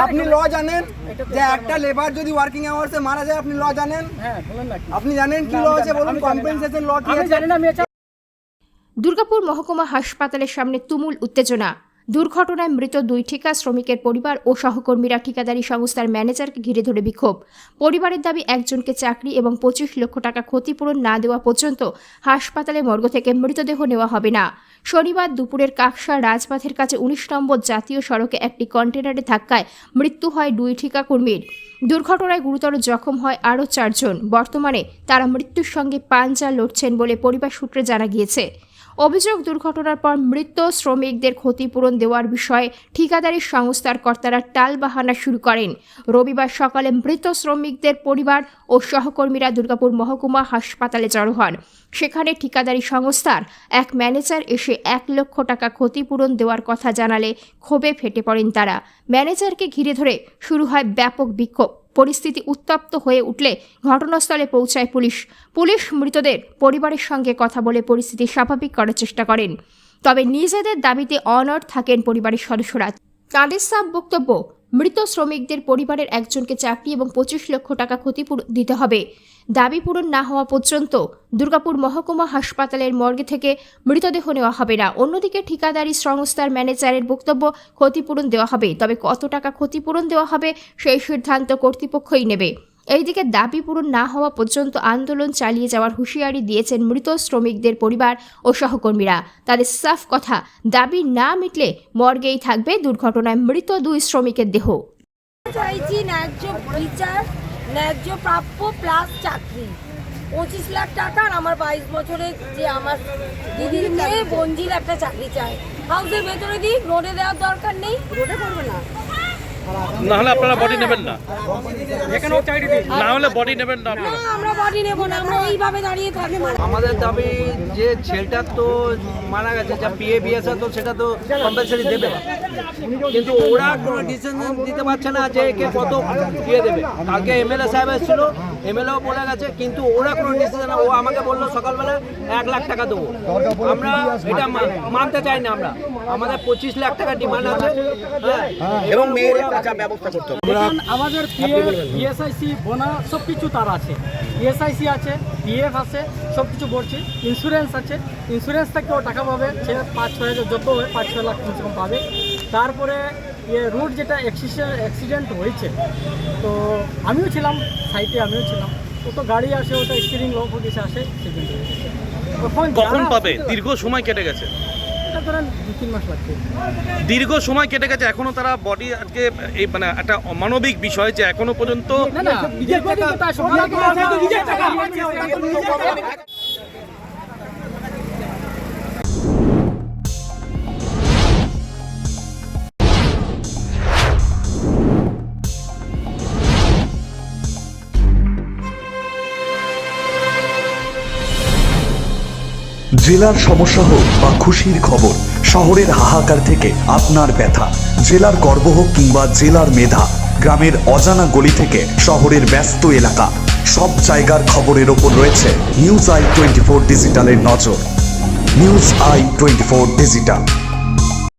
আপনি ল জানেন যে একটা লেবার যদি ওয়ার্কিং আওয়ার্সে মারা যায়, আপনি ল জানেন? হ্যাঁ, বলুন না। আপনি জানেন কি ল আছে বলুন, কম্পেনসেশন ল কি আছে? জানেন আমি। দুর্গাপুর মহকুমা হাসপাতালের সামনে তুমুল উত্তেজনা। দুর্ঘটনায় মৃত 2 ঠিকা শ্রমিকের পরিবার ও সহকর্মীরা ঠিকাদারি সংস্থার ম্যানেজারকে ঘিরে ধরে বিক্ষোভ। পরিবারের দাবি একজনকে চাকরি এবং 25 লক্ষ টাকা ক্ষতিপূরণ না দেওয়া পর্যন্ত হাসপাতালে মর্গ থেকে মৃতদেহ নেওয়া হবে না। শনিবার দুপুরের কাকসা রাজপথের কাছে 19 নম্বর জাতীয় সড়কে একটি কন্টেনারের ধাক্কায় মৃত্যু হয় 2 ঠিকা কর্মীর। দুর্ঘটনায় গুরুতর জখম হয় আরও 4 জন। বর্তমানে তারা মৃত্যুর সঙ্গে পাঞ্জা লড়ছেন বলে পরিবার সূত্রে জানা গিয়েছে। অভিযোগ, দুর্ঘটনার পর মৃত শ্রমিকদের ক্ষতিপূরণ দেওয়ার বিষয়ে ঠিকাদারি সংস্থার কর্তারা টালবাহানা শুরু করেন। রবিবার সকালে মৃত শ্রমিকদের পরিবার ও সহকর্মীরা দুর্গাপুর মহকুমা হাসপাতালে জড়ো হন। সেখানে ঠিকাদারি সংস্থার এক ম্যানেজার এসে 1 লক্ষ টাকা ক্ষতিপূরণ দেওয়ার কথা জানালে ক্ষোভে ফেটে পড়েন তারা। ম্যানেজারকে ঘিরে ধরে শুরু হয় ব্যাপক বিক্ষোভ। পরিস্থিতি উত্তপ্ত হয়ে উঠলে ঘটনাস্থলে পৌঁছায় পুলিশ মৃতদের পরিবারের সঙ্গে কথা বলে পরিস্থিতি স্বাভাবিক করার চেষ্টা করেন। তবে নিজেদের দাবিতে অনড় থাকেন পরিবারের সদস্যরা। তাদের সাফ বক্তব্য, মৃত শ্রমিকদের পরিবারের একজনকে চাকরি এবং 25 লক্ষ টাকা ক্ষতিপূরণ দিতে হবে। দাবি পূরণ না হওয়া পর্যন্ত দুর্গাপুর মহকুমা হাসপাতালের মর্গে থেকে মৃতদেহ নেওয়া হবে না। অন্যদিকে ঠিকাদারি সংস্থার ম্যানেজারের বক্তব্য, ক্ষতিপূরণ দেওয়া হবে, তবে কত টাকা ক্ষতিপূরণ দেওয়া হবে সেই সিদ্ধান্ত কর্তৃপক্ষই নেবে। এইদিকে দাবি পূরণ না হওয়া পর্যন্ত আন্দোলন চালিয়ে যাওয়ার হুঁশিয়ারি দিয়েছেন মৃত শ্রমিকদের পরিবার ও সহকর্মীরা। তাদের সাফ কথা, দাবি না মিটলে মর্গেই থাকবে দুর্ঘটনায় মৃত 2 শ্রমিকের দেহ। চাইছি ন্যায্য বিচার, ন্যায্য প্রাপ্য প্লাস চাকরি। 25 লাখ টাকা আর আমার 22 বছরের যে আমার দিদির মেয়ে বঞ্জিল একটা চাকরি চায়। হাউসের ভেতরে দিই, রোডে দেওয়ার দরকার নেই, রোডে করবে না। না হলে আপনারা বডি নেবেন না, না হলে বডি নেবেন না আপনারা। আমরা বডি নেব না, আমরা এইভাবে দাঁড়িয়ে থাকি। আমাদের দাবি যে ছেলেটার তো মারা গেছে, যা পিএ বিএস তো সেটা তো কম্পালসারি দেবে, কিন্তু ওরা কোনো ডিসিশন দিতে পারছে না যে কে কত দিয়ে দেবে। কালকে এমএলএ সাহেব এসেছিল, এমএলএও বলে গেছে, কিন্তু ওরা কোনো ডিসিশন, ও আমাকে বললো সকালবেলা 1 লাখ টাকা দেবো। আমরা এটা মানতে চাই না। আমাদের 25 লাখ টাকা ডিমান্ড আছে এবং মেয়ের ব্যবস্থা করতে হবে। আমাদের ইএসআইসি বোনা সব কিছু তার আছে, ইএসআইসি আছে, পিএফ আছে, সব কিছু বলছি। ইন্স্যুরেন্স আছে, ইন্স্যুরেন্স থেকেও টাকা পাবে, 5-6 হাজার যত হয় 5-6 লাখ কমসে কম পাবে। তারপরে রুট যেটা অ্যাক্সিডেন্ট হয়েছে, তো আমিও ছিলাম সাইটে, ও তো গাড়ি আসে, ওটা স্টিয়ারিং লক হয়ে গেছে, আসে সেদিন। কখন পাবে? দীর্ঘ সময় কেটে গেছে, ধরেন 2-3 মাস লাগছে। দীর্ঘ সময় কেটে গেছে, এখনো তারা বডি, আজকে এই মানে একটা অমানবিক বিষয় যে এখনো পর্যন্ত জেলার সমস্যা হোক বা খুশির খবর, শহরের হাহাকার থেকে আপনার ব্যথা, জেলার গর্ব হোক কিংবা জেলার মেধা, গ্রামের অজানা গলি থেকে শহরের ব্যস্ত এলাকা, সব জায়গার খবরের ওপর রয়েছে নিউজ আই 24 ডিজিটালের নজর। News I 24 digital.